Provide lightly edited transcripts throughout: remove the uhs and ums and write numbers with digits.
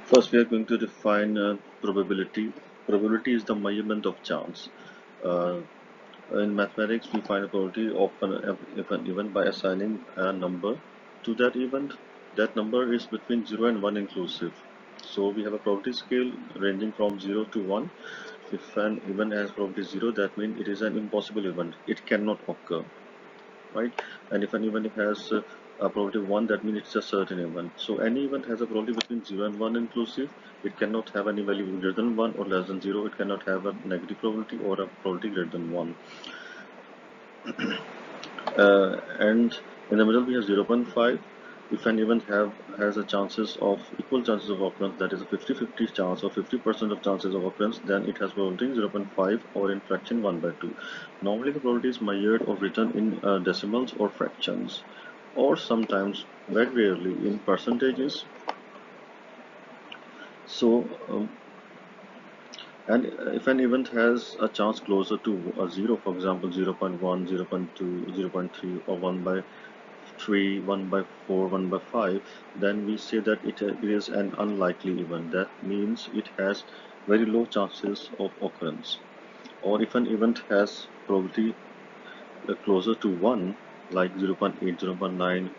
First, we are going to define probability. Probability is the measurement of chance. Uh, in mathematics, we find a probability of an event by assigning a number to that event. That number is between 0 and 1 inclusive. So we have a probability scale ranging from 0 to 1. If an event has probability 0, that means it is an impossible event. It cannot occur, right? And if an event has a probability 1, that means it's a certain event. So any event has a probability between 0 and 1 inclusive. It cannot have any value greater than 1 or less than 0. It cannot have a negative probability or a probability greater than 1. And in the middle we have 0.5. If an event has a chances of equal chances of occurrence, that is a 50-50 chance or 50% of chances of occurrence, then it has probability 0.5 or in fraction 1 by 2. Normally the probability is measured or written in decimals or fractions, or sometimes, very rarely, in percentages. So and if an event has a chance closer to a 0, for example 0.1, 0.2, 0.3, or 1 by 3, 1 by 4, 1 by 5, then we say that it is an unlikely event. That means it has very low chances of occurrence. Or if an event has probability closer to 1, like 0.8, 0.9,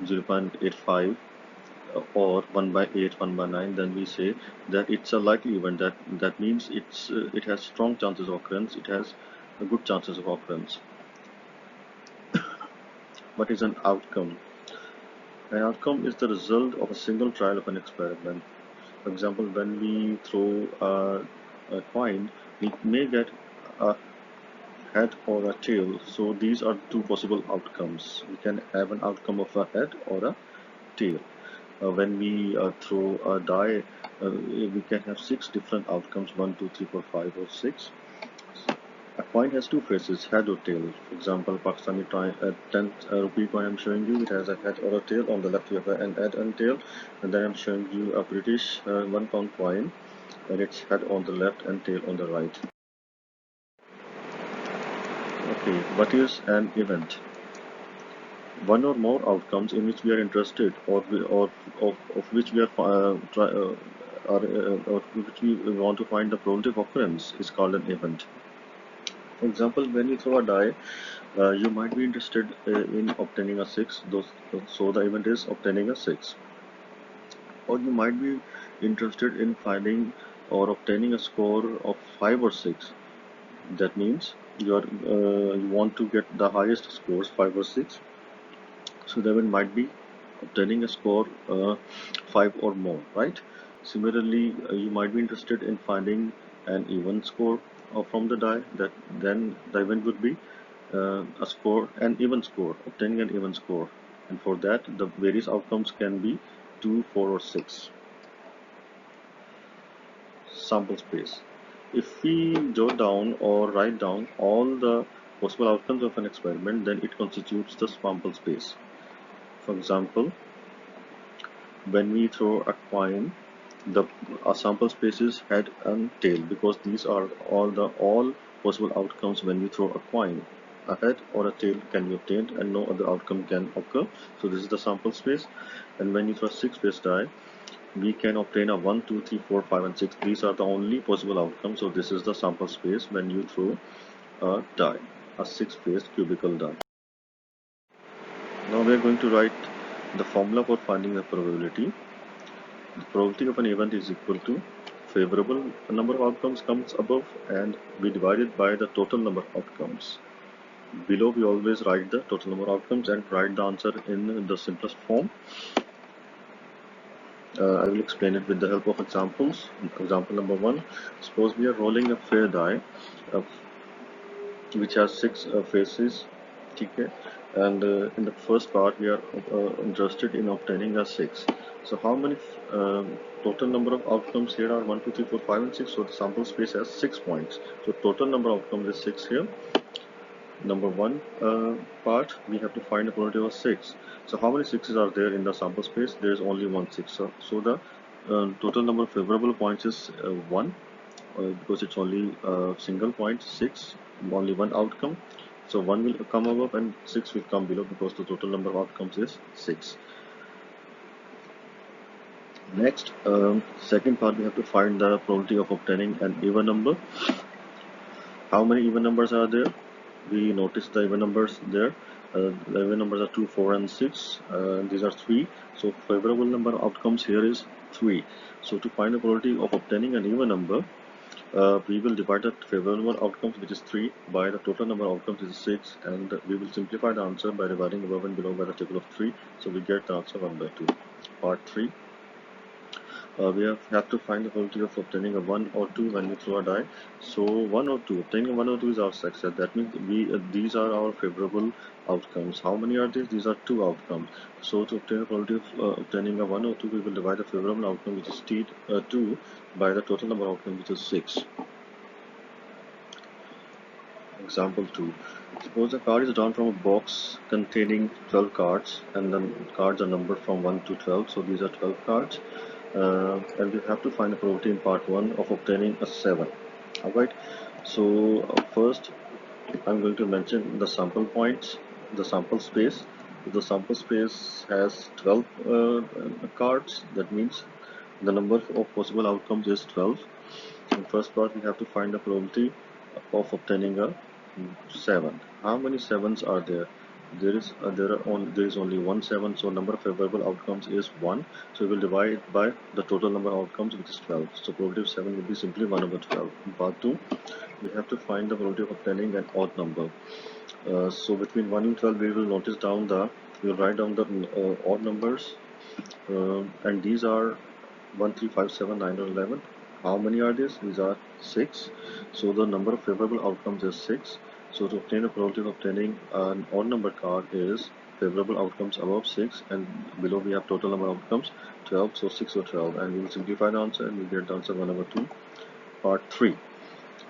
0.85, or 1 by 8, 1 by 9, then we say that it's a likely event. That means it has strong chances of occurrence. It has a good chances of occurrence. What is an outcome? An outcome is the result of a single trial of an experiment. For example, when we throw a coin, we may get a head or a tail. So these are two possible outcomes. We can have an outcome of a head or a tail. When we throw a die, we can have 6 different outcomes: 1, 2, 3, 4, 5, or 6. A coin has two faces, head or tail. For example, Pakistani 10th rupee coin I'm showing you, it has a head or a tail. On the left you have an head and tail. And then I'm showing you a British £1 coin, and its head on the left and tail on the right. Okay, what is an event? One or more outcomes in which we are interested, or of which we are or which we want to find the probability of occurrence, is called an event. For example, when you throw a die, you might be interested in obtaining a 6, so the event is obtaining a 6. Or you might be interested in finding or obtaining a score of 5 or 6. That means you want to get the highest scores, 5 or 6. So the event might be obtaining a score 5 or more, right? Similarly, you might be interested in finding an even score from the die. Then the event would be an even score, obtaining an even score. And for that, the various outcomes can be 2, 4, or 6. Sample space. If we jot down or write down all the possible outcomes of an experiment, then it constitutes the sample space. For example, when we throw a coin, the sample space is head and tail, because these are all possible outcomes when you throw a coin. A head or a tail can be obtained and no other outcome can occur. So this is the sample space. And when you throw a 6-face die, we can obtain a 1, 2, 3, 4, 5, and 6. These are the only possible outcomes. So this is the sample space when you throw a die, a 6-faced cubical die. Now we are going to write the formula for finding the probability. The probability of an event is equal to favorable number of outcomes comes above, and we divide it by the total number of outcomes. Below we always write the total number of outcomes and write the answer in the simplest form. I will explain it with the help of examples. Example number 1. Suppose we are rolling a fair die which has 6 faces. Okay, and in the first part we are interested in obtaining a 6. So how many total number of outcomes here are? 1, 2, 3, 4, 5, and 6. So the sample space has 6 points. So total number of outcomes is 6 here. Number 1 part, we have to find a probability of 6. So how many 6s are there in the sample space? There is only 1 6. So the total number of favorable points is 1, because it's only a single point, 6, only one outcome. So 1 will come above and 6 will come below, because the total number of outcomes is 6. Next, second part, we have to find the probability of obtaining an even number. How many even numbers are there? We notice the even numbers there. The even numbers are 2, 4, and 6. These are 3. So favorable number outcomes here is 3. So to find the probability of obtaining an even number, we will divide the favorable outcomes, which is 3, by the total number of outcomes, which is 6, and we will simplify the answer by dividing above and below by the table of 3. So we get the answer 1 by 2. Part 3. We have to find the probability of obtaining a 1 or 2 when we throw a die. So 1 or 2, obtaining 1 or 2 is our success. That means these are our favorable outcomes. How many are these? These are 2 outcomes. So to obtain the probability of obtaining a 1 or 2, we will divide the favorable outcome, which is 2, by the total number of outcomes, which is 6. Example 2. Suppose a card is drawn from a box containing 12 cards, and the cards are numbered from 1 to 12. So these are 12 cards. And we have to find the probability in part 1 of obtaining a 7. Alright, so first I'm going to mention the sample points, the sample space. The sample space has 12 cards. That means the number of possible outcomes is 12. In first part, we have to find the probability of obtaining a 7. How many 7s are there? There is only one 7, so number of favorable outcomes is 1. So we will divide it by the total number of outcomes, which is 12. So probability of 7 will be simply 1 over 12. In part 2, we have to find the probability of obtaining an odd number. So between 1 and 12, we will write down the odd numbers, and these are 1, 3, 5, 7, 9, or 11. How many are these? These are 6. So the number of favorable outcomes is 6. So to obtain a probability of obtaining an odd number card is favorable outcomes above 6, and below we have total number of outcomes 12. So 6 or 12, and we will simplify the answer and we get the answer 1 over 2. Part 3.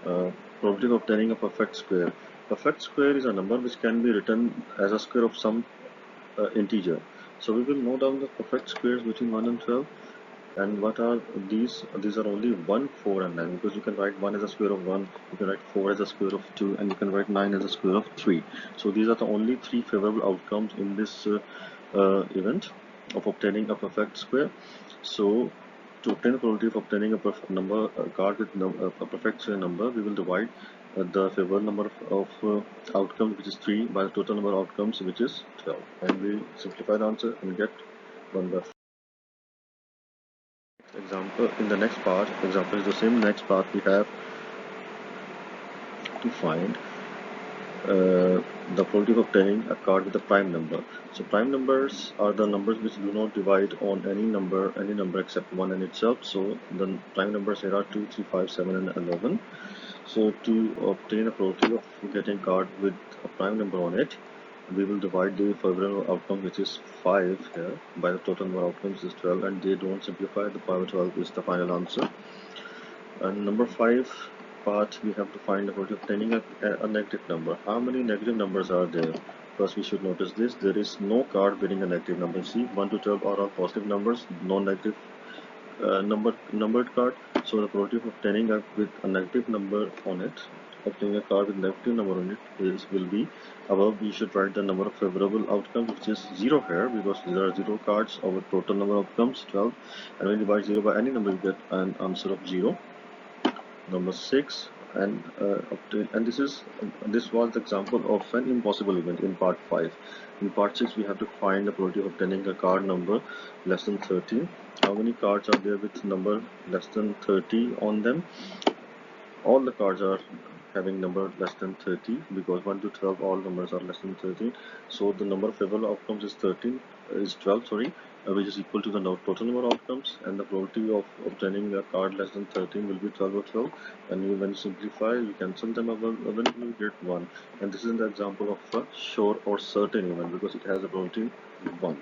Probability of obtaining a perfect square. Perfect square is a number which can be written as a square of some integer. So we will note down the perfect squares between 1 and 12. And what are these? These are only 1, 4, and 9, because you can write 1 as a square of 1, you can write 4 as a square of 2, and you can write 9 as a square of 3. So these are the only 3 favorable outcomes in this event of obtaining a perfect square. So to obtain the probability of obtaining a perfect number, a card with a perfect square number, we will divide the favorable number of outcomes, which is 3, by the total number of outcomes, which is 12, and we simplify the answer and get 1 by 4. Example in the next part, example is the same. Next part, we have to find the probability of obtaining a card with a prime number. So prime numbers are the numbers which do not divide on any number except 1 in itself. So the prime numbers here are 2, 3, 5, 7, and 11. So to obtain a probability of getting a card with a prime number on it, we will divide the favorable outcome, which is 5 here, by the total number of outcomes, is 12, and they don't simplify. The power 12 is the final answer. And number 5 part, we have to find the probability of obtaining a negative number. How many negative numbers are there? First, we should notice this: there is no card bearing a negative number. See, 1 to 12 are all positive numbers, no negative numbered card. So the probability of obtaining with a negative number on it, obtaining a card with negative number on it, will be above. We should write the number of favorable outcomes, which is 0 here, because there are 0 cards over total number of outcomes 12, and when you divide 0 by any number, you get an answer of 0. Number 6, and this was the example of an impossible event in part 5. In part 6, we have to find the probability of obtaining a card number less than 13. How many cards are there with number less than 30 on them? All the cards are having number less than 30, because 1 to 12 all numbers are less than 13. So the number of favorable outcomes is 12, sorry, which is equal to the total number of outcomes, and the probability of obtaining a card less than 13 will be 12 or 12. And when you simplify, you cancel them above, eventually you get 1. And this is the example of a sure or certain event, because it has a probability 1.